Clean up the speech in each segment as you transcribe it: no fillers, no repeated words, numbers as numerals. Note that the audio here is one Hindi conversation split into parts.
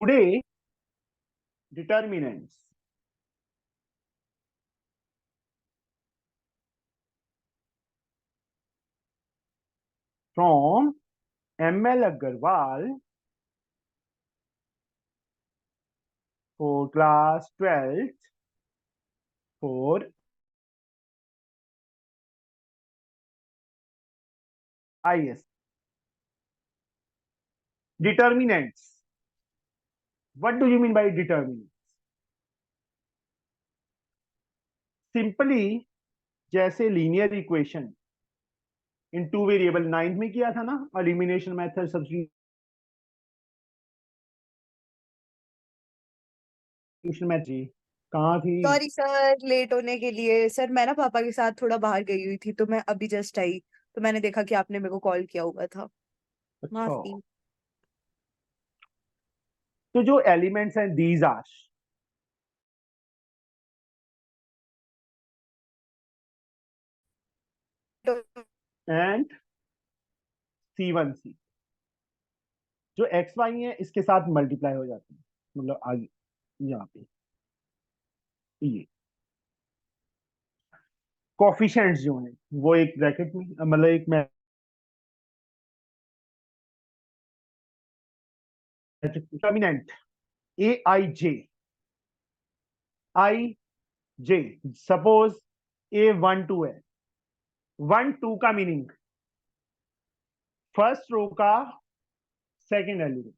Today, determinants from ML Agarwal for class 12th for IS. Determinants. What do you mean by determinants? Simply जैसे linear equation in two variable 9th में किया था ना, एलिमिनेशन मेथड सब्स्टिट्यूशन मेथड। कहाँ थी? सॉरी सर लेट होने के लिए। सर मैं ना पापा के साथ थोड़ा बाहर गई हुई थी, तो मैं अभी जस्ट आई, तो मैंने देखा कि आपने मेरे को कॉल किया हुआ था। अच्छा, माफी। तो जो एलिमेंट्स हैं दीज आर एंड C1C, जो एक्स वाई है इसके साथ मल्टीप्लाई हो जाते हैं, मतलब आगे यहाँ पे ये कोफिशिएंट्स जो हैं वो एक ब्रैकेट में, मतलब एक डिटरमिनेंट आई जे सपोज A12 है। 1 2 का मीनिंग फर्स्ट रो का सेकंड एलिमेंट।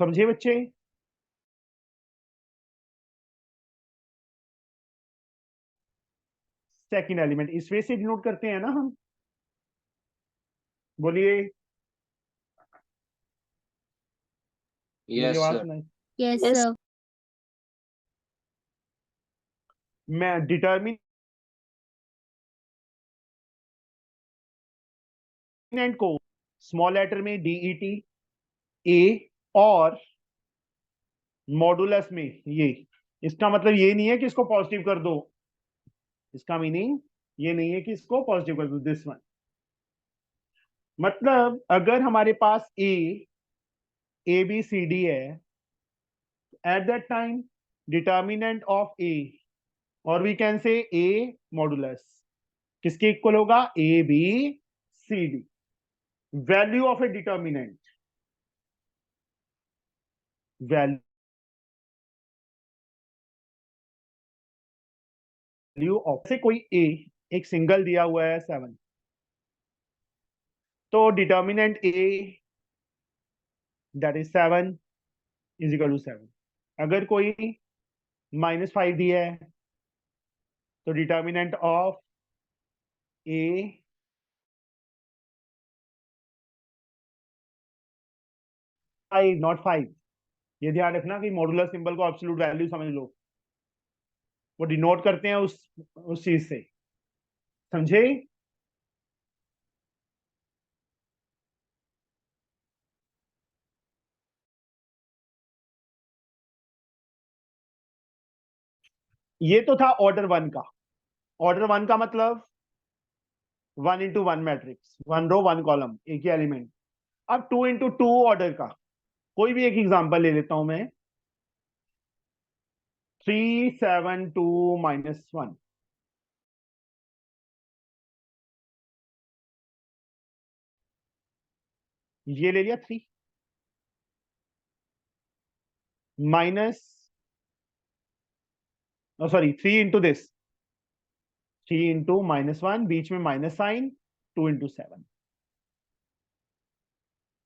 समझे बच्चे? सेकंड एलिमेंट इस वे से डिनोट करते हैं ना हम। बोलिए, मेरी यस आवाज सर। सुनाई? Yes sir. मैं डिटरमिनेंट को स्मॉल लेटर में DET A और मॉडुलस में ये। इसका मतलब ये नहीं है कि इसको पॉजिटिव कर दो, इसका मीनिंग ये नहीं है कि इसको पॉजिटिव कर दो। दिस वन मतलब अगर हमारे पास ABCD है, at that time determinant of A और we can say A modulus किसके इक्वल होगा? ABCD। Value of A determinant, value of से कोई A एक सिंगल दिया हुआ है 7, तो determinant A that is 7 is equal to 7। अगर कोई -5 दिया है तो डिटर्मिनेंट ऑफ A 5 नॉट 5। ये ध्यान रखना कि मॉडुलस सिंबल को एब्सोल्यूट वैल्यू समझ लो, वो डिनोट करते हैं उस चीज से। समझे? ये तो था ऑर्डर 1 का। ऑर्डर 1 का मतलब 1 into 1 मैट्रिक्स, 1 रो 1 कॉलम, एक ही एलिमेंट। अब 2 into 2 ऑर्डर का कोई भी एक एग्जांपल ले लेता हूं मैं। 3 7 2 -1। ये ले लिया 3 minus, sorry 3 into this, 3 into -1, बीच में minus sign, 2 into 7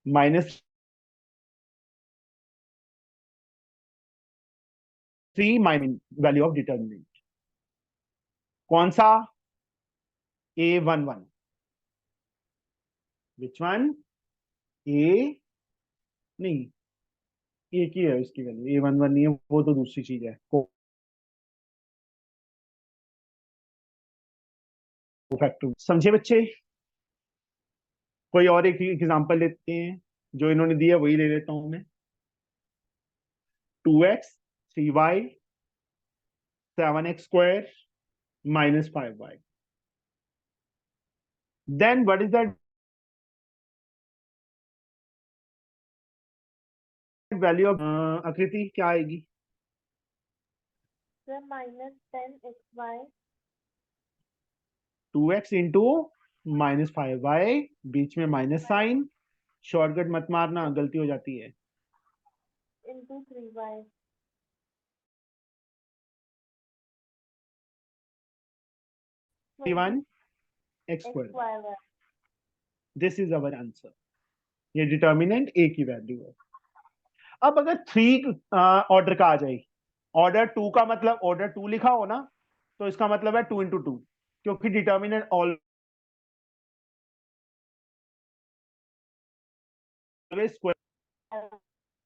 minus 3 minus value of determinant कौन सा? A11। Which one? A नहीं, एक ही है उसकी वैल्यू, A11 नहीं है, वो तो दूसरी चीज है। फैक्टर। समझे बच्चे? कोई और एक एग्जांपल लेते हैं, जो इन्होंने दिया वही ले लेता हूं मैं। 2x 3y 7x² -5y। Then what is the value of आकृति क्या आएगी? Sir -10xy 2x into -5y, बीच में माइनस साइन, शॉर्टकट मत मारना, गलती हो जाती है। into 3y 1 x square, xy this is our answer. ये डिटर्मिनेंट ए की वैल्यू है। अब अगर 3 ऑर्डर का आ जाए, ऑर्डर 2 का मतलब ऑर्डर 2 लिखा हो ना, तो इसका मतलब है 2 इंटू 2, क्योंकि डिटर्मिनेंट ऑलवेज स्क्वायर,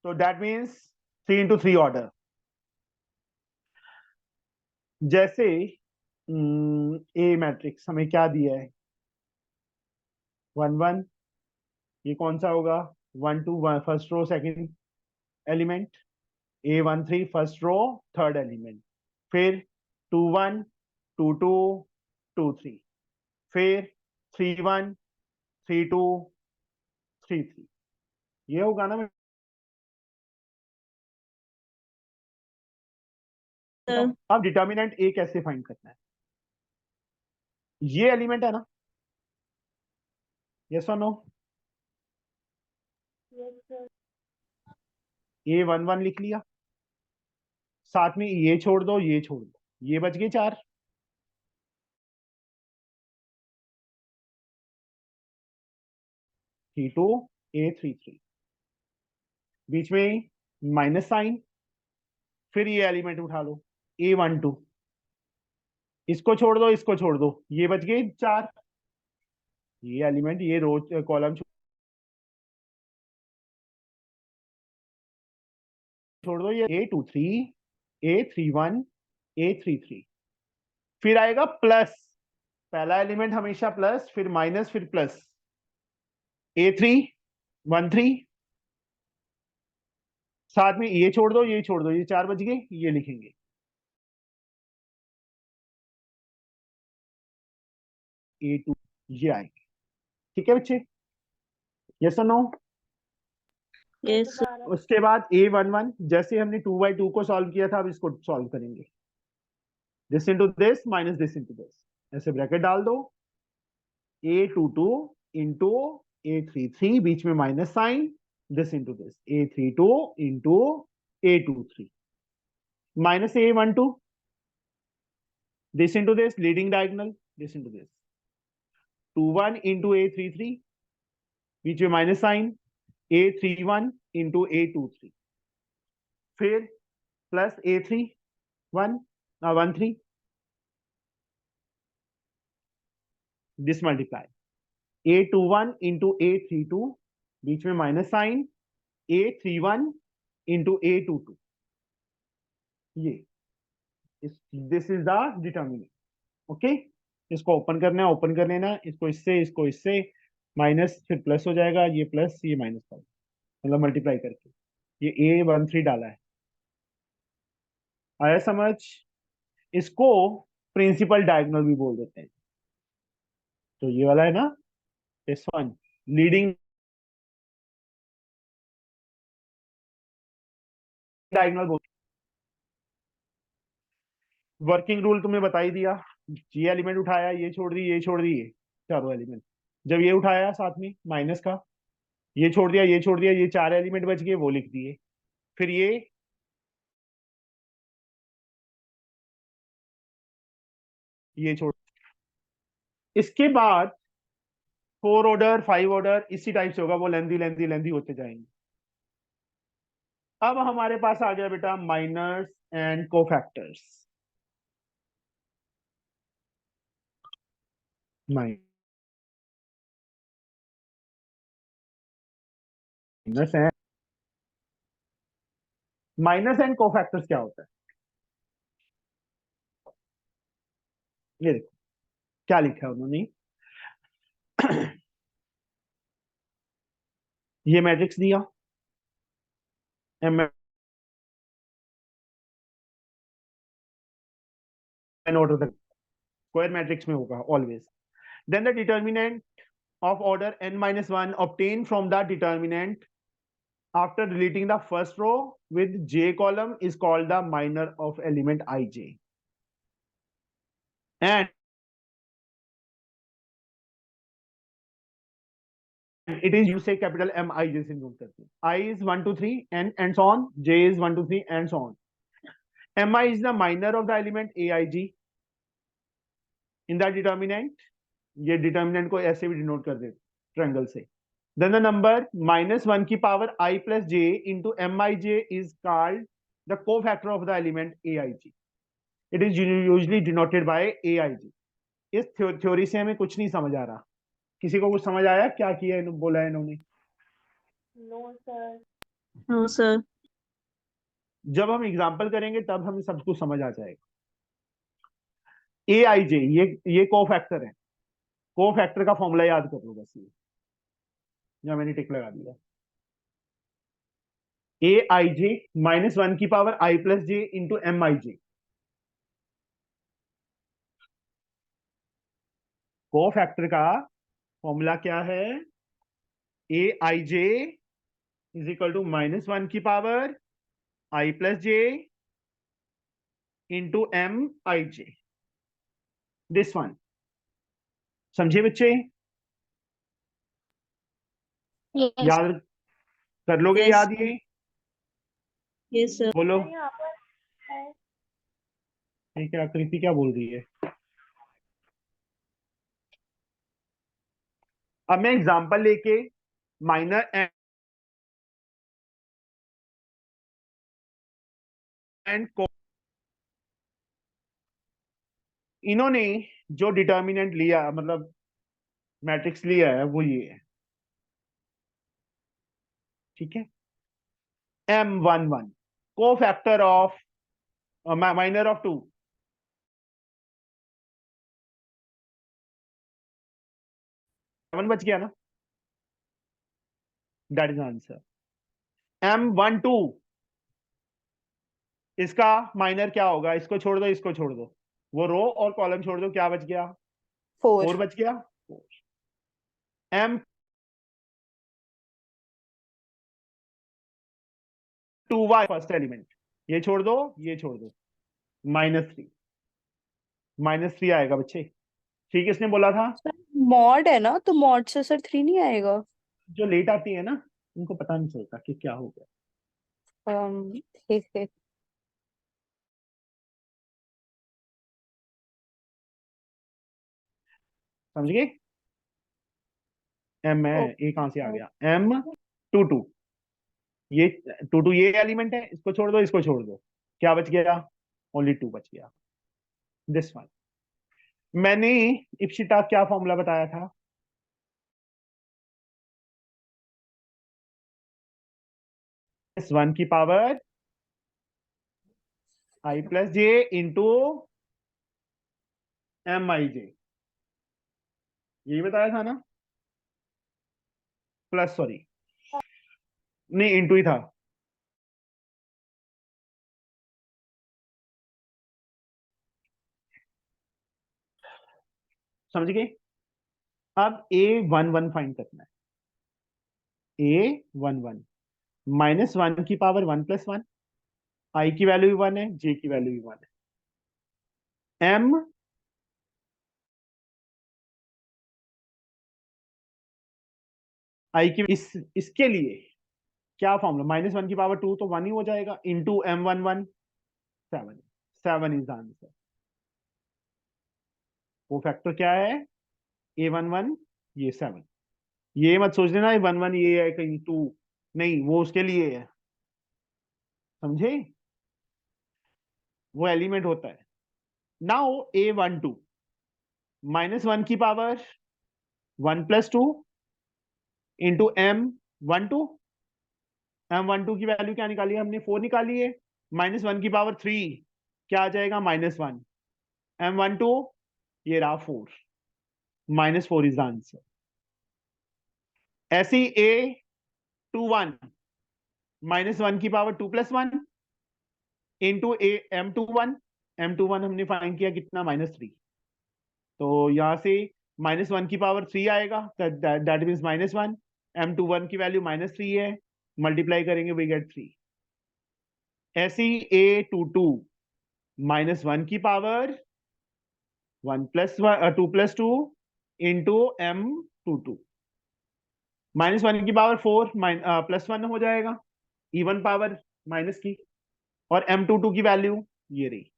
तो दैट मीन्स 3 इंटू 3 ऑर्डर। जैसे ए मैट्रिक्स हमें क्या दिया है, 1 1, ये कौन सा होगा? 1 2 first row second element, A13 first row third element, फिर 2 1 2 2 2 3, फिर 3 1 3 2 3 3, ये होगा ना? अब डिटर्मिनेंट ए कैसे फाइंड करना है? ये एलिमेंट है ना, यस और नो? yes sir A11 लिख लिया, साथ में ये छोड़ दो, ये छोड़ दो, ये बच गए 4। T2 A33, बीच में माइनस साइन, फिर ये एलिमेंट उठा लो A12, इसको छोड़ दो, इसको छोड़ दो, ये बच गए 4। ये एलिमेंट, ये रो कॉलम छोड़ दो, ये A23 A31 A33, फिर आएगा प्लस, पहला एलिमेंट हमेशा प्लस, फिर माइनस, फिर प्लस, A313, साथ में ये छोड़ दो, ये छोड़ दो, ये 4 बच गए, ये लिखेंगे A2, ये आएंगे। ठीक है बच्चे, यस और नो? yes sir उसके बाद A11, जैसे हमने 2/2 को सॉल्व किया था, अब इसको सॉल्व करेंगे, this into this minus this into this, ऐसे ब्रैकेट डाल दो, A22 इंटू A33, बीच में minus sign, this into this, A32 into A23, minus A12, this into this, leading diagonal, this into this, 21 into A33, बीच में minus sign, A31 into A23, फिर plus A31 13, this multiply A21 into A32, बीच में minus sign, A31 into A22, ये this is the determinant. Okay, इसको ओपन करना है, ओपन कर लेना, इसको इससे माइनस, फिर प्लस हो जाएगा, ये प्लस ये माइनस का, मतलब मल्टीप्लाई करके ये A13 डाला है। आया समझ? इसको प्रिंसिपल डायगोनल भी बोल देते हैं। तो ये वाला है ना, दिस वन लीडिंग डायगोनल बोल। वर्किंग रूल तुम्हें बता ही दिया, ये एलिमेंट उठाया, ये छोड़ दी, ये छोड़ दी, ये चारों एलिमेंट, जब ये उठाया साथ में माइनस का, ये छोड़ दिया, ये छोड़ दिया, ये 4 एलिमेंट बच गए, वो लिख दिए, फिर ये छोड़, इसके बाद 4 ऑर्डर 5 ऑर्डर इसी टाइप से होगा, वो लेंदी लेंदी लेंदी होते जाएंगे। अब हमारे पास आ गया बेटा minors and cofactors. Minors and cofactors क्या होता है? ये देखो क्या लिखा है उन्होंने, ये मैट्रिक्स दिया एम एन ऑर्डर तक, स्क्वायर मैट्रिक्स में होगा always, then the determinant of order n minus 1 obtained from the determinant after deleting the first row with j column is called the minor of element ij, and it is, you say capital Mij से note करते हैं. I is 1 2 3 and so on, j is 1 2 3 and so on. Mi is the minor of the element aij in the determinant. ये determinant को ऐसे भी denote कर देते triangle से. Then the number minus 1 की power I plus j into Mij is called the cofactor of the element aij. It is usually denoted by aij. इस थ्योरी से हमें कुछ नहीं समझ आ रहा. किसी को कुछ समझ आया क्या किया बोला है इन्होंने? No, sir. No sir. जब हम एग्जाम्पल करेंगे तब हमें सब कुछ समझ आ जाएगा. ए आई जे ये कोफैक्टर है. कोफैक्टर का फॉर्मूला याद कर लो बस. ये या मैंने टिक लगा दिया. ए आई जे माइनस 1 की power I plus J into M I J. Cofactor का फॉर्मूला क्या है? A I J is equal to minus 1 की power I plus J into M I J. This one. समझे बच्चे? यस. याद कर लोगे? Yes. याद ये यस सर. बोलो. सर यहाँ पर है. ठीक है. आकृति क्या बोल रही है? अब मैं एग्जांपल लेके माइनर एंड इन्होंने जो डिटर्मिनेंट लिया, मतलब मैट्रिक्स लिया है, वो ये है. ठीक है. M11 cofactor of minor of 2. बच गया ना? That is answer. M12 इसका माइनर क्या होगा? इसको छोड़ दो, इसको छोड़ दो, वो रो और कॉलम छोड़ दो, क्या बच गया? 4 बच गया. M21 फर्स्ट एलिमेंट, ये छोड़ दो, ये छोड़ दो, -3. -3 आएगा बच्चे. ठीक है. इसने बोला था मॉड है ना, तो मॉड से सर 3 नहीं आएगा. जो लेट आती है ना, उनको पता नहीं चलता कि क्या हो गया. ठीक है. समझ गए? एम है, ए कहां से आ गया? M22 ये 22 ये एलिमेंट है. इसको छोड़ दो, इसको छोड़ दो, क्या बच गया? ओनली 2 बच गया. This one. मैंने इप्सिटा क्या फॉर्मूला बताया था? +1 की power I plus J into M I जे. यही बताया था ना? प्लस, सॉरी नहीं, इंटू ही था. समझ गए? अब A11 फाइंड करना है. A11 -1 की पावर 1 + 1. आई की वैल्यू भी 1 है, जे की वैल्यू भी 1 है. M आई की इसके लिए क्या फॉर्मूला? -1 की पावर 2 तो 1 ही हो जाएगा, into M11 7. 7 is the answer. वो फैक्टर क्या है? A11 ये 7. ये मत सोच लेना 11 ये है कहीं 2 नहीं, वो उसके लिए है. समझे? वो एलिमेंट होता है. नाउ A12 -1 की पावर 1 + 2 इंटू M12. M12 की वैल्यू क्या निकाली है हमने? 4 निकाली है. -1 की पावर 3 क्या आ जाएगा? -1. M12 ये रहा 4. -4 इज द आंसर. ऐसी A21 -1 की पावर 2 + 1 इंटू M21. M21 हमने फाइंड किया कितना? -3. तो यहां से -1 की पावर 3 आएगा, दैट मीन्स -1। m21 की वैल्यू -3 है, मल्टीप्लाई करेंगे वी गेट 3। ऐसी a22 -1 की पावर 1 + 2 + 2 इंटू m22 -1 की पावर 4 +1 हो जाएगा, इवन पावर माइनस की, और m22 की वैल्यू ये रही,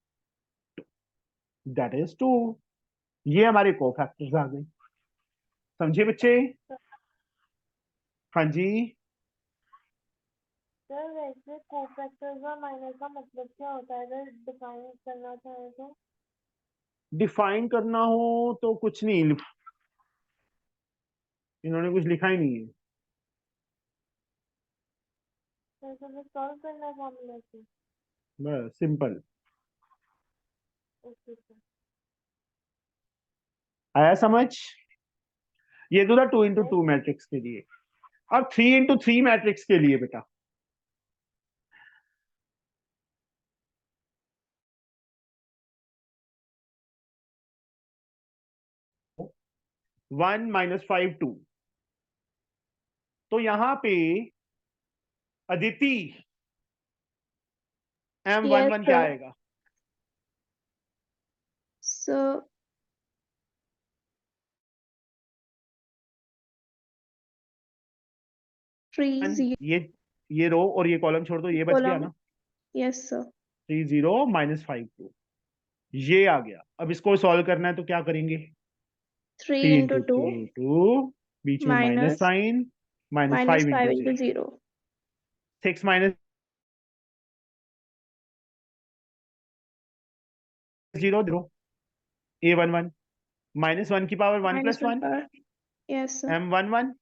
दैट इज 2। ये हमारे कोफैक्टर्स आ गए। समझे बच्चे? हाँ जी। सर वैसे कोफैक्टर्स और माइनस का मतलब क्या होता है अगर डिफाइन करना चाहे तो? डिफाइन करना हो तो कुछ नहीं, इन्होंने कुछ लिखा ही नहीं है। सर तो सॉल्व करना है फॉर्मूला से। बस सिंपल। Okay sir. आया समझ? ये तो था 2 × 2 यस मैट्रिक्स के लिए। अब 3 × 3 मैट्रिक्स के लिए बेटा, वन -5 2। तो यहां पे अदिति Yes, m11 क्या sir. आएगा? So, 3 0 ये रो और ये कॉलम छोड़ दो, ये बच गया column. ना। Yes, sir. 3 0 -5 2 ये आ गया। अब इसको सॉल्व करना है तो क्या करेंगे? 3 3 into × 2 3 2, बीच में minus minus sign, -5 5 × into 0 0. 6 - 0 0 a11 -1 की power 1 Minus + 1 1 power. Yes, sir. m11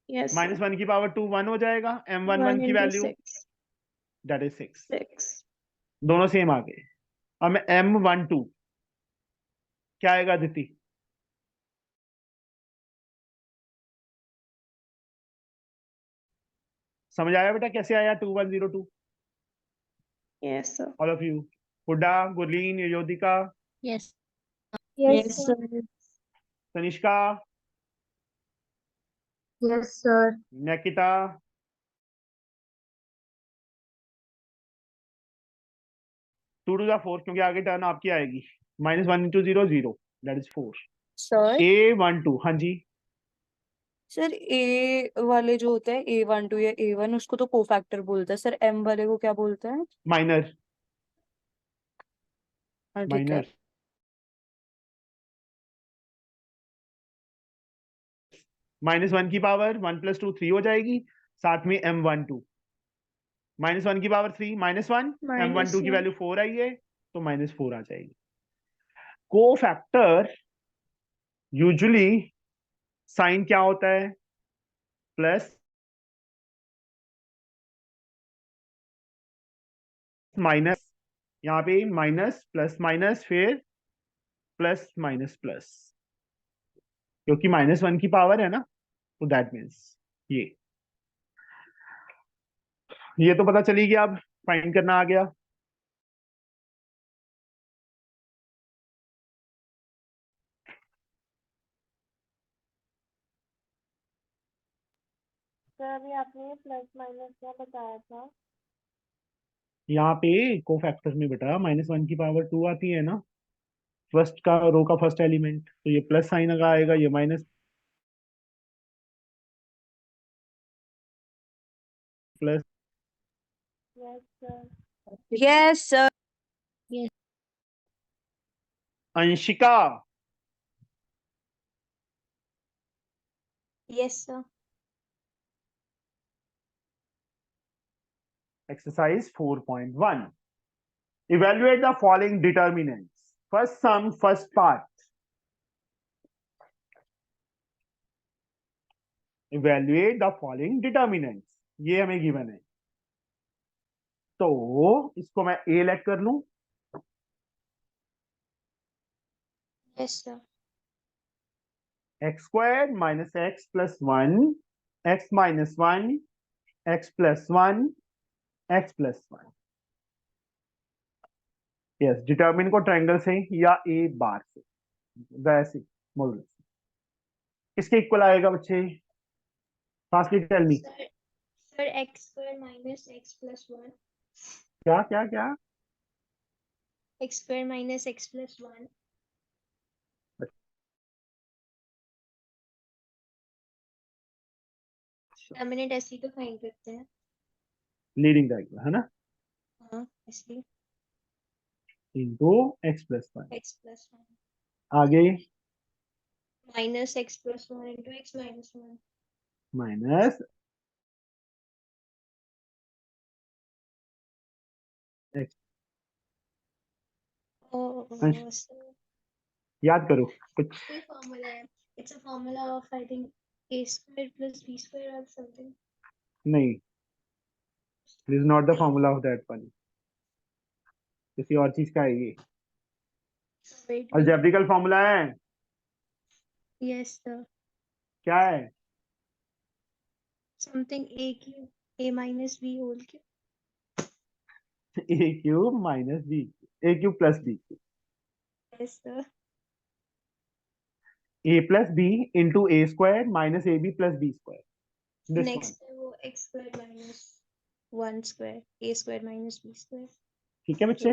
Yes, sir. -1 की पावर 2 1 हो जाएगा, 1 m11 की into वैल्यू 6. That is 6। 6. दोनों सेम आ गए। अब m12 क्या आएगा दिति? समझ आया बेटा कैसे आया 2102? Yes, sir. All of you, Hooda, Gurleen, Yodika, Yes. Yes Yes, sir. sir. Tanishka, yes sir. Nikita, 2 to the 4 क्योंकि आगे टर्न आपकी आएगी। -1 × 0 0 दैट इज 4। सर a12 हाँ जी। सर ए वाले जो होते हैं A12 या A1 उसको तो कोफैक्टर बोलते हैं सर, M वाले को क्या बोलते हैं? माइनर। हाँ ठीक है। माइनर -1 की पावर 1 + 2 3 हो जाएगी, साथ में m12 -1 की पावर 3 -1 Minus m12 की 1. वैल्यू 4 आई है तो -4 आ जाएगी। कोफैक्टर यूजुअली साइन क्या होता है? प्लस माइनस, यहाँ पे माइनस प्लस माइनस फिर प्लस माइनस प्लस, क्योंकि -1 की पावर है ना, तो दैट मीन्स ये तो पता चली गया। अब फाइंड करना आ गया। सर अभी आपने प्लस माइनस क्या बताया था? यहाँ पे कोफैक्टर में बेटा -1 की पावर 2 आती है ना, फर्स्ट का रो का फर्स्ट एलिमेंट, तो ये प्लस साइन लगा आएगा, ये minus plus. Yes sir. Yes sir. Yes. Anshika, Yes, sir. exercise 4.1, evaluate the following determinants. First sum, first part, evaluate the following determinants, ये हमें गिवन है, तो इसको मैं ए लेट कर लूं। Yes, sir. x² - x + 1 x - 1 x + 1 x + 1। Yes, determine को ट्रायंगल से या ए बार से, वैसे मॉडुलस। किसके इक्वल आएगा बच्चे? Fastly tell me. Sir, x square minus x plus 1. क्या क्या क्या? X square minus x plus 1. Determinant ऐसे ही तो फाइंड करते हैं। लीडिंग डायगोनल है ना, हाँ, ऐसे ही। Into x plus 1। x plus 1 आगे minus x plus 1 into x minus 1. Minus x। Oh, अंश, so याद करो कुछ। कोई formula है। It's a formula of I think a square plus b square or something. नहीं, this is not the formula of that one. किसी और चीज का है ये। Wait. अलजेब्रिकल फॉर्मूला है। Yes, sir. क्या है? Something a cube a minus b whole cube. A cube minus B, A cube plus B, Yes, sir. A plus B into A square minus A B plus B square. This one. Next है वो x square minus 1 square a square minus b square. ठीक है बच्चे?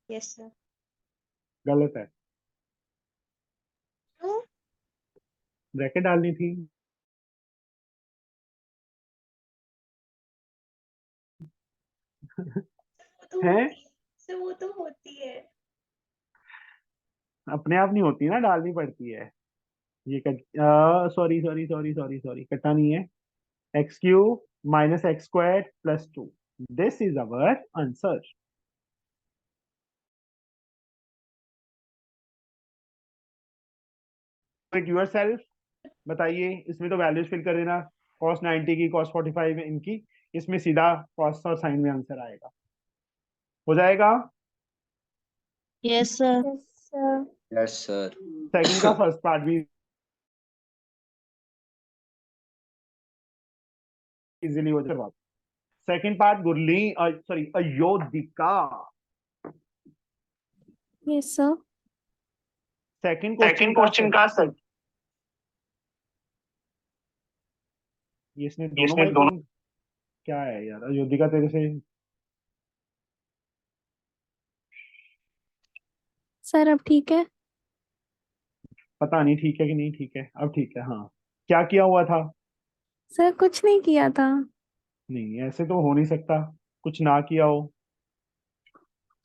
Yes, sir. गलत है, No. ब्रैकेट डालनी थी। है, सर वो तो होती है। अपने आप नहीं होती ना, डालनी पड़ती है। ये cut, sorry sorry sorry sorry sorry, कटना नहीं है। X cube minus x square plus 2, this is our answer. It your self, बताइए। इसमें तो वैल्यूज फिल कर देना, cos 90 की, cos 45 इनकी, इसमें सीधा cos और sin में आंसर आएगा। हो जाएगा? Yes, sir. Yes, sir. Yes, sir. Second का फर्स्ट पार्ट भी इजीली हो जाएगा। Second part Gurli, sorry Ayodhika. Yes, sir. Second question का सर, इसने दोनों माइक ऑन। क्या है यार अयोधिका तेरे से? सर अब ठीक है। पता नहीं ठीक है कि नहीं ठीक है, अब ठीक है। हाँ, क्या किया हुआ था? सर कुछ नहीं किया था। नहीं, ऐसे तो हो नहीं सकता, कुछ ना किया हो।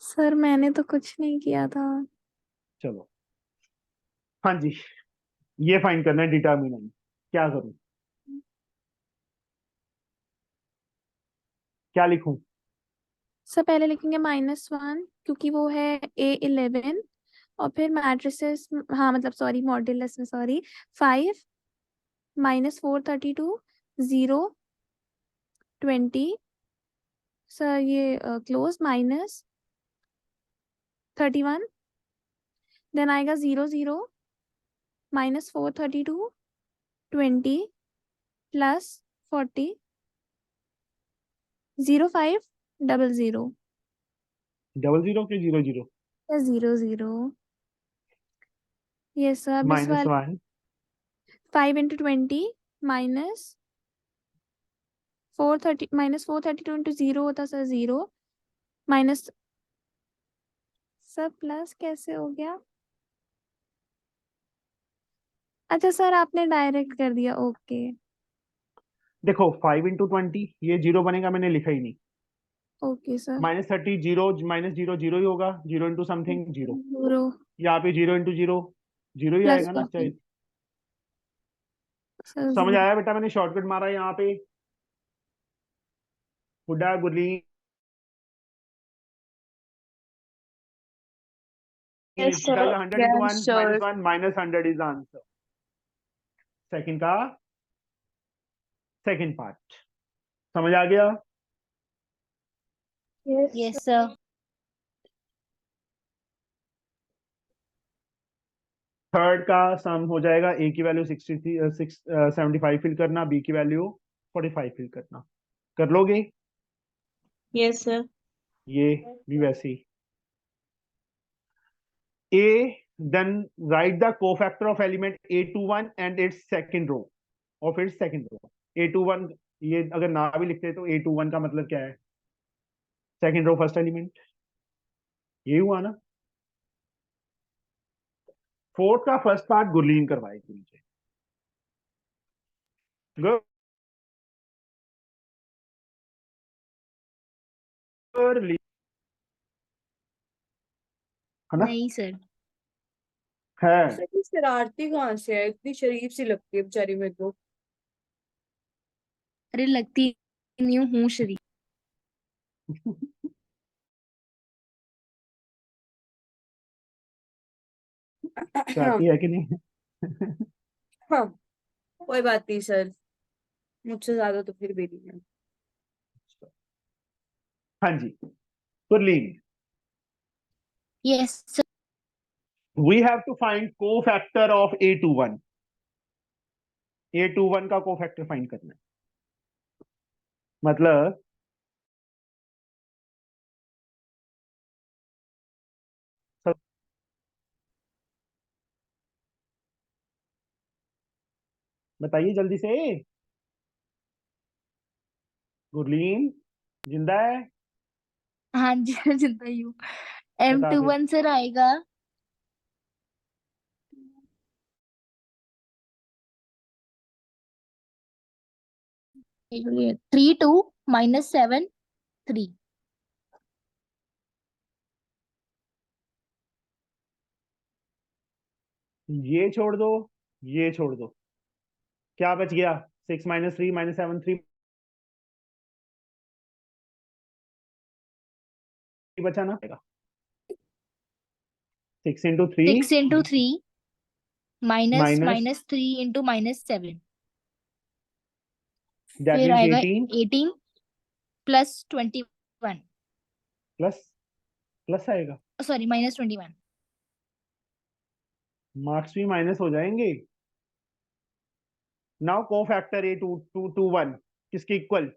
सर मैंने तो कुछ नहीं किया था। चलो, हाँ जी, ये फाइंड करना है डिटर्मिनेंट। क्या करूं, क्या लिखूं? सर पहले लिखेंगे -1 क्योंकि वो है A11 और फिर मैट्रिसेस, हाँ मतलब सॉरी मॉड्यूलस में सॉरी 5 -432 0 20 सर ये क्लोज -31 देन आएगा 0 0 -432 20 प्लस 40 05 00 00 के 00 या 00 यस सर अब इस वाले -1 5 into 20 minus 432 into 0 होता सर 0 माइनस सर प्लस कैसे हो गया? अच्छा सर आपने डायरेक्ट कर दिया, ओके देखो 5 इंटू 20, ये 0 बनेगा, मैंने लिखा ही नहीं। ओके सर -30 0 -0 0 ही होगा, 0 इंटू समथिंग 0। 0 यहाँ पे 0 इंटू 0 0 ही प्लस आएगा ना, चाहे। 40 सर समझ 0 आया बेटा? मैंने शॉर्टकट मारा यहाँ पे। Hooda Gurli Yes, sir. 100 into 1 Yes, sir. -1 -100 is the answer। Second का सेकंड पार्ट समझ आ गया? Yes, यस सर थर्ड का सम हो जाएगा, ए की वैल्यू 75 फिल करना, बी की वैल्यू 45 फिल करना। कर लोगे? यस सर ये भी वैसे ही। ए then write the cofactor of element A21 and its second row of its second row. A21 ये अगर ना भी लिखते तो A21 का मतलब क्या है? सेकंड रो फर्स्ट एलिमेंट, ये हुआ ना. फोर्थ का फर्स्ट पार्ट गुरलीन करवाएगी मुझे. गुरलीन है ना? नहीं सर। है. सर ये शरारती कहाँ से है, इतनी शरीफ सी लगती है बेचारी मेरे को. अरे लगती नहीं हूँ शरीफ। चाहती है कि नहीं? हाँ कोई बात नहीं सर, मुझसे ज्यादा तो फिर भी नहीं है. हाँ जी, Gurleen. Yes sir. We have to find cofactor of A21. A21 का कोफैक्टर फाइंड करना है. मतलब बताइए जल्दी से. गुरलीन जिंदा है? हाँ जी जिंदा ही हूँ। बता फिर. M21 सर आएगा 32 -7 3। ये छोड़ दो, ये छोड़ दो. क्या बच गया? 6 - 3 - 7 3 बचा ना. 6 × 3 6 × 3 माइनस -3 × -7 दैट फिर मींस आएगा 18 18 + 21 प्लस प्लस आएगा. सॉरी -21। मार्क्स भी माइनस हो जाएंगे. नाउ कोफैक्टर A2221 किसके इक्वल?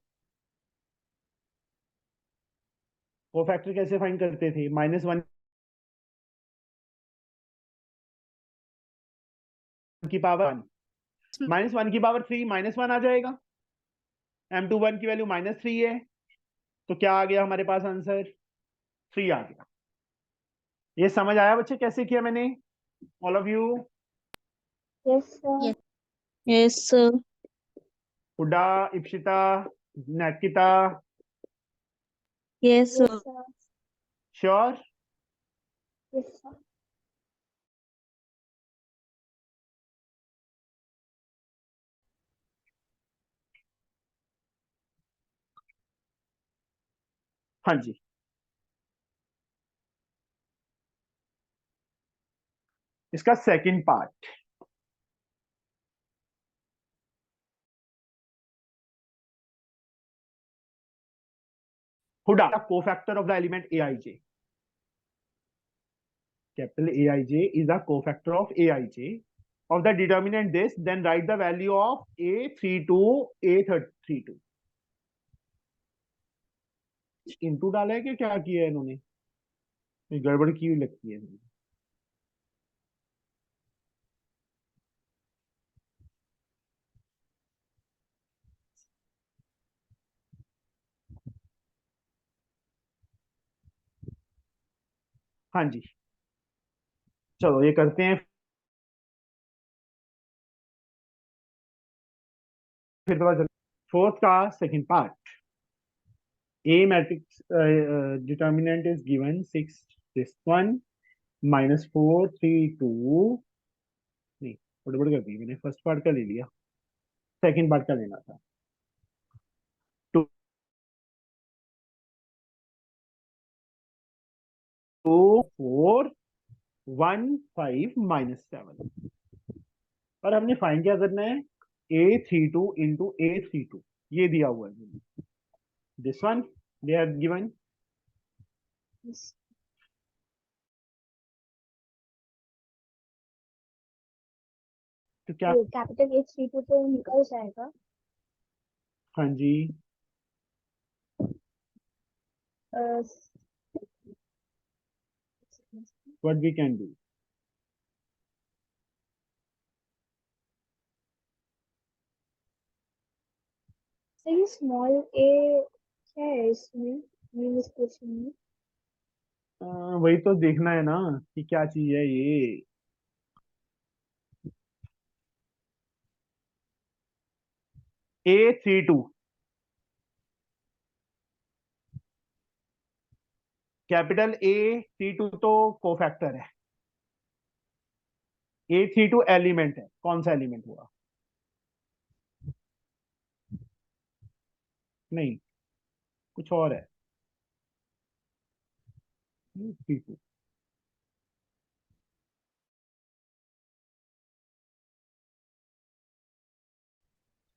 कोफैक्टर कैसे फाइंड करते थे? -1 की पावर -1 की पावर 3 -1 आ जाएगा. M21 की वैल्यू -3 है, तो क्या आ गया हमारे पास आंसर? 3 आ गया. ये समझ आया बच्चे कैसे किया मैंने? All of you. Yes sir. Yes. Yes sir. Hooda, Ipsita, Nikita, yes yes sir. Sir. Sure? Yes sir. हाँ जी. इसका second part. Hooda, cofactor of the element Aij. Capital Aij is a cofactor of Aij of the determinant this, then write the value of A32 A32. Into डाला है कि क्या किया है इन्होंने? ये गड़बड़ की हुई लगती है. हाँ जी, चलो ये करते हैं फिर पता चल. फोर्थ का second part. A matrix determinant is given 6 this one -4 3 2. नहीं, गड़बड़ कर दी मैंने. फर्स्ट पार्ट का ले लिया, सेकंड पार्ट का लेना था. 2 4 1 5 -7. और हमने फाइंड क्या करना है? A32 × A32. ये दिया हुआ है. This one they have given. तो क्या? ये कैपिटल H32 तो निकल जाएगा. हाँ जी. Uh, what we can do? Sir ये स्मॉल ए क्या है इसमें, मीन इस क्वेश्चन में? वही तो देखना है ना कि क्या चीज है ये। A32 कैपिटल A32 तो कोफैक्टर है। A32 एलिमेंट है, कौन सा एलिमेंट हुआ? नहीं, कुछ और है। A32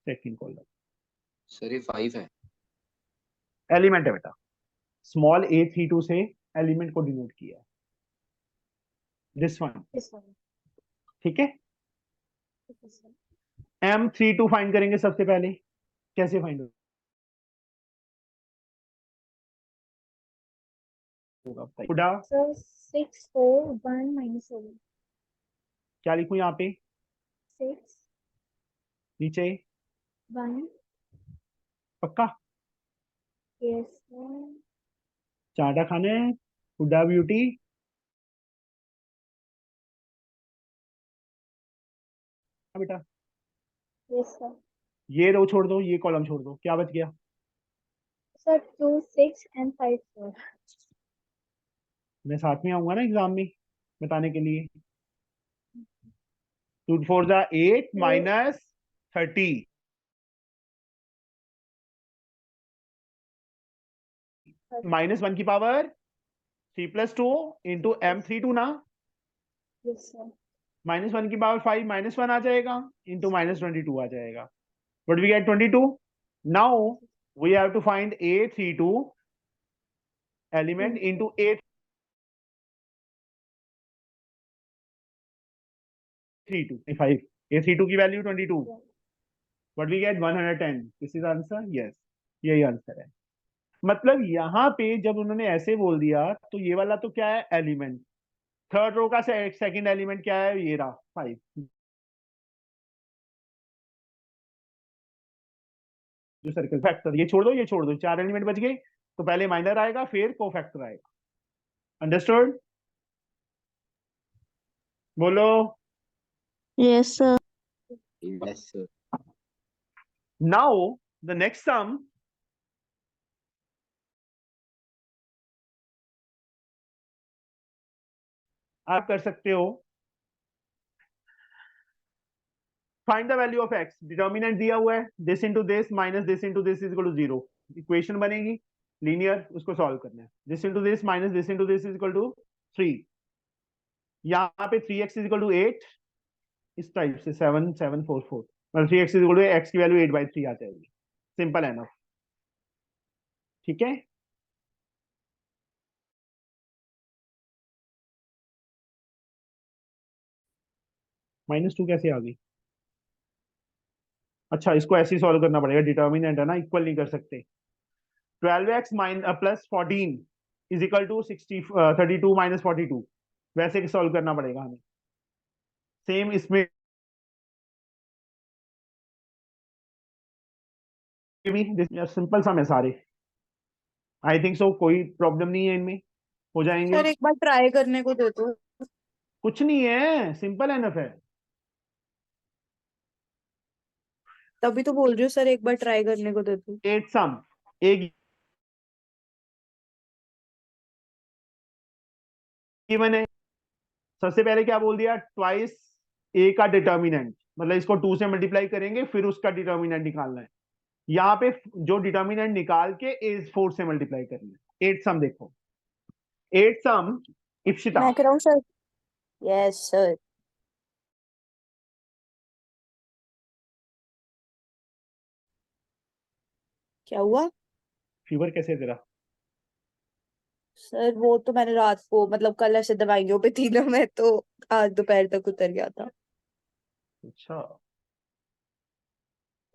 सेकंड कॉलम सर ये 5 है। एलिमेंट है बेटा। स्मॉल A32 से एलिमेंट को डिनोट किया है, दिस वन। इस वाला। ठीक है। ठीक है सर। M32 फाइंड करेंगे सबसे पहले। कैसे फाइंड होगा बताइए। खुदा सर 6 4 1 minus 7 क्या लिखूं यहाँ पे? 6 नीचे 1 पक्का yes sir चाटा खाने हैं? हुडा ब्यूटी बेटा। yes sir ये रो छोड़ दो, ये कॉलम छोड़ दो, क्या बच गया? sir 2 6 and 5 4 मैं साथ में आऊंगा ना एग्जाम में बताने के लिए। 2 4 जा 8 माइनस 30 माइनस 1 की पावर 3+2 इंटू M32 ना। yes sir माइनस 1 की पावर 5 माइनस 1 आ जाएगा इंटू -22 आ जाएगा। What we get 22. Now we have to find A32 element into A32 5. A32 की value 22. What we get 110. This is answer. Yes, यही आंसर है। मतलब यहाँ पे जब उन्होंने ऐसे बोल दिया तो ये वाला तो क्या है? एलिमेंट। थर्ड रो का सेकंड एलिमेंट क्या है? ये रहा 5। जो सर्कल फैक्टर, ये छोड़ दो, ये छोड़ दो, 4 एलिमेंट बच गए। तो पहले माइनर आएगा फिर कोफैक्टर आएगा। अंडरस्टूड? बोलो। yes sir yes sir. Now the next sum आप कर सकते हो। Find the value of x। Determinant दिया हुआ है, this into this minus this into this is equal to 0। Equation बनेगी लीनियर, उसको सॉल्व करना है। This into this minus this into this is equal to 3। यहाँ पे 3x इज इक्वल टू 8 इस टाइप से 7 7 4 4 मतलब 3x is equal to x की वैल्यू 8/3 आ जाएगी। सिंपल है ना? ठीक है। -2 कैसे आ गई? अच्छा, इसको ऐसे ही सॉल्व करना पड़ेगा, डिटर्मिनेंट है ना, इक्वल नहीं कर सकते। 12x plus 14 is equal to 32 minus 42 वैसे सॉल्व करना पड़ेगा हमें। सेम इसमें भी सिंपल सम है सारे। आई थिंक सो कोई प्रॉब्लम नहीं है इनमें, हो जाएंगे। सर एक बार ट्राई करने को दे दो। कुछ नहीं है, सिंपल एनफ है। तभी तो बोल रही हूँ सर, एक बार ट्राई करने को दे दो। 8 सम एक गिवन है। सबसे पहले क्या बोल दिया? ट्वाइस ए का डिटर्मिनेंट, मतलब इसको 2 से मल्टीप्लाई करेंगे फिर उसका डिटर्मिनेंट निकालना है। यहाँ पे जो डिटर्मिनेंट निकाल के इस 4 से मल्टीप्लाई करना है। 8 सम देखो, 8 सम इप्सिता। मैं कह रहा हूँ सर। Yes sir. क्या हुआ? फीवर कैसे है तेरा? सर वो तो मैंने रात को मतलब कल ऐसे दवाइयों पे थी ना मैं, तो आज दोपहर तक उतर गया था। अच्छा,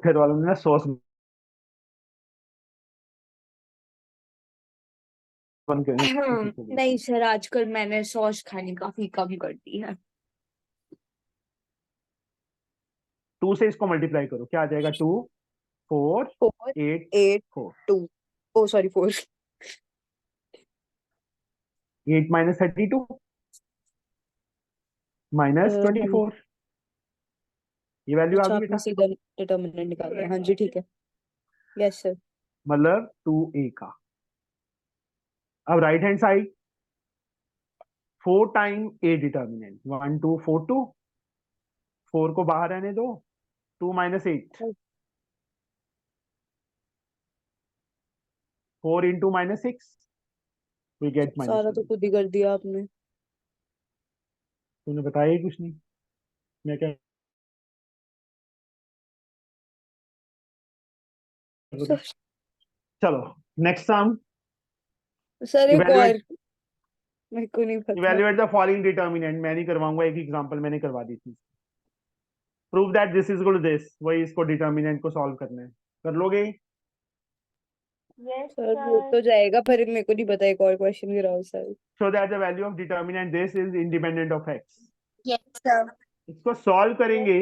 घर वालों ने ना सॉस बंद कर नहीं सर, आजकल मैंने सॉस खानी काफी कम कर दी है। 2 से इसको मल्टीप्लाई करो, क्या आ जाएगा? 2 4 4 8 8 4 2 oh sorry 4 8 minus 32 minus 24 ये वैल्यू आ अच्छा गई आपने बेटा, सीधा डिटर्मिनेंट निकाल लिया। हाँ जी ठीक है, यस सर। मतलब 2a का। अब right hand side 4 time a determinant 1 2 4 2 4 को बाहर रहने दो, 2 minus 8 4 into minus 6 we get minus सारा तो 1। खुद ही कर दिया आपने। तूने बताया ही कुछ नहीं, मैं क्या करूं? सर चलो नेक्स्ट सम, सर एक इवैल्यूएट और मेरे को नहीं पता। Evaluate the following determinant. मैं नहीं करवाऊंगा, एक एग्जांपल मैंने करवा दी थी। Prove that this is equal to this, वही इसको डिटर्मिनेंट को सॉल्व करना है, कर लोगे? यस सर हो सर। तो जाएगा पर मेरे को नहीं पता, एक और क्वेश्चन गिराओ sir. Show that the value of determinant this is independent of x. Yes, sir. इसको सॉल्व करेंगे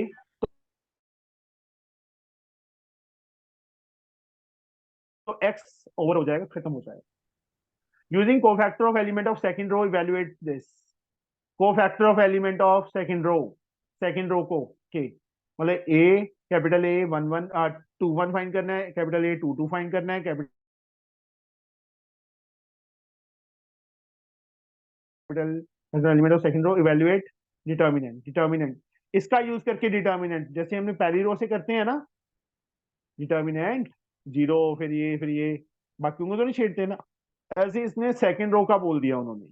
तो एक्स ओवर हो जाएगा, खत्म हो जाएगा। Using cofactor of element of second row evaluate this. Cofactor of element of second row को के मतलब ए कैपिटल ए 1 1 2 1 फाइंड करना है, कैपिटल ए 2 2 फाइंड करना है, capital element of second row evaluate determinant इसका यूज करके डिटर्मिनेंट जैसे हमने पहली रो से करते हैं ना, डिटर्मिनेंट 0 फिर ये बाकियों को तो नहीं छेड़ते ना, ऐसे इसने सेकंड रो का बोल दिया उन्होंने।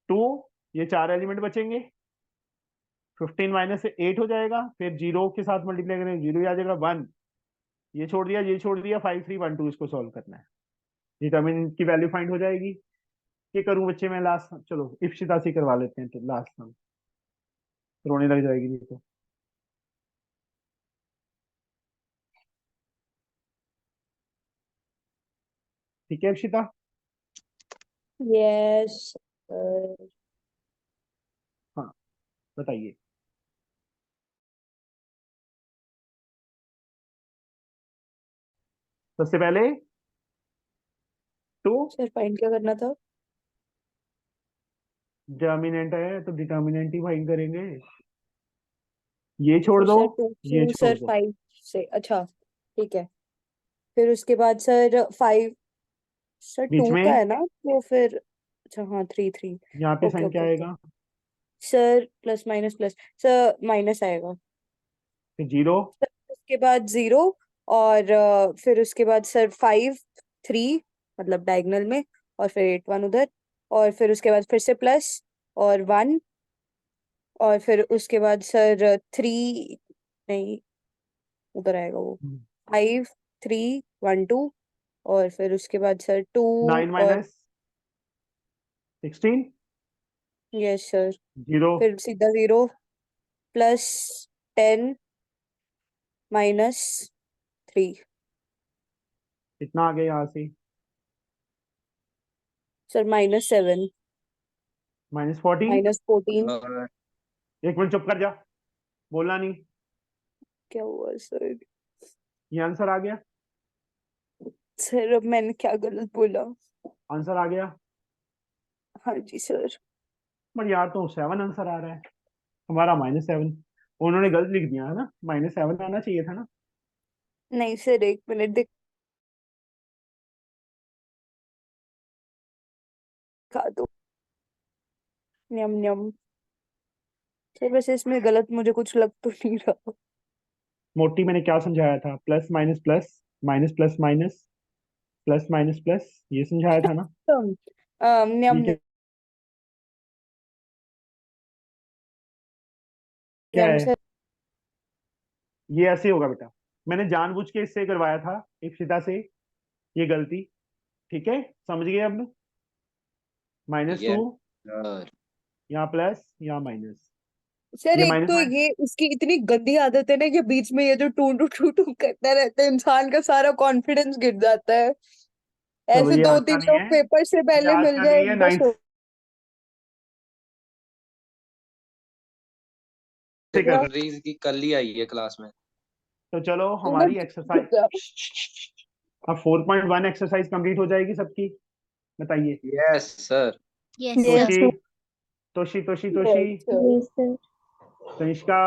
2 ये 4 एलिमेंट बचेंगे, 15 माइनस से 8 हो जाएगा, फिर 0 के साथ मल्टीप्लाई करेंगे 0 आ जाएगा 1, ये छोड़ दिया 5 3 1 2, इसको सॉल्व करना है, डिटर्मिनेंट की वैल्यू फाइंड हो जाएगी। ये करूं बच्चे मैं लास्ट, चलो इप्सिता से करवा लेते हैं तो लास्ट हम, रोने लग जाएगी नहीं तो। ठीक है इप्सिता, यस हाँ बताइए। सबसे पहले टू सर फाइंड क्या करना था? डिटर्मिनेंट है तो डिटर्मिनेंट ही फाइंड करेंगे, ये छोड़ फिर दो सर ये 2 छोड़ सर दो, 5 से, अच्छा ठीक है। फिर उसके बाद सर 5 सर बीच 2 का में है ना, तो फिर अच्छा हाँ 3 3 यहाँ पे ओके साइन क्या ओके ओके। आएगा, सर प्लस सर माइनस आएगा। फिर 0 सर उसके बाद 0 और फिर उसके बाद सर 5 3 मतलब डायगोनल में, और फिर 8 1 उधर, और फिर उसके बाद फिर से प्लस और 1, और फिर उसके बाद सर 3 नहीं उधर आएगा वो 5 3 1 2, और फिर उसके बाद सर 2 9 और माइनस 16 यस सर 0 फिर सीधा 0 प्लस 10 माइनस 3 कितना आ गया यहाँ से, सर -7 -14। -14 और एक मिनट चुप कर जा, बोलना नहीं, क्या हुआ सर? ये आंसर आ गया, सर अब मैंने क्या गलत बोला? आंसर आ गया। हाँ जी सर। पर यार तो 7 आंसर आ रहा है हमारा, -7, उन्होंने गलत लिख दिया है ना, -7 आना चाहिए था ना। नहीं सर एक मिनट दिखा दो। न्यम न्यम सर वैसे इसमें गलत मुझे कुछ लग तो नहीं रहा। मोटी मैंने क्या समझाया था, plus minus plus, minus plus minus, plus minus plus, ये समझाया था ना। न्यम ये न्यम क्या है, सर। ये ऐसे होगा बेटा, मैंने जानबूझ के इससे करवाया था इप्सिता से, ये गलती, ठीक है समझ गए अब। -2 यस सर। यहाँ प्लस यहाँ माइनस, सर ये एक माइनस तो माइनस, ये इसकी इतनी गंदी आदत है ना कि बीच में ये जो टू टू टू टू करता रहता है, इंसान का सारा कॉन्फिडेंस गिर जाता है। चलो ऐसे ये दो आज का तीन नहीं तो है, पेपर से ये पहले आज मिल का जाए नहीं है, बस 9th से कर होगा। सर की कल ही आई है क्लास में। तो चलो हमारी एक्सरसाइज अब 4.1 एक्सरसाइज कंप्लीट हो जाएगी सबकी, बताइए। Yes sir. Yes, Yes, sir. Toshi Toshi Toshi Toshi Yes, sir. Yes, sir. Tanishka,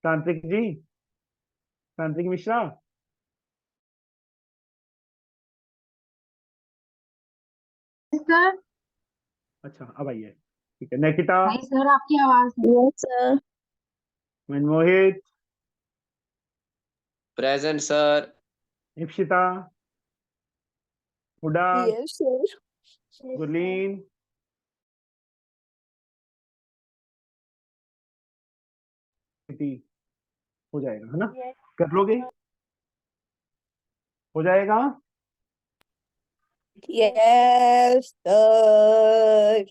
तांत्रिक जी, तांत्रिक मिश्रा, सर। अच्छा अब आइए, ठीक है। निकिता, नहीं सर, आपकी आवाज नहीं। Yes, sir. Manmohit, present sir. Ipsita, Hooda, Yes, sir. Yes, sir. Gurleen, Preeti, हो जाएगा है ना, Yes, कर लोगे, हो जाएगा। Yes, sir.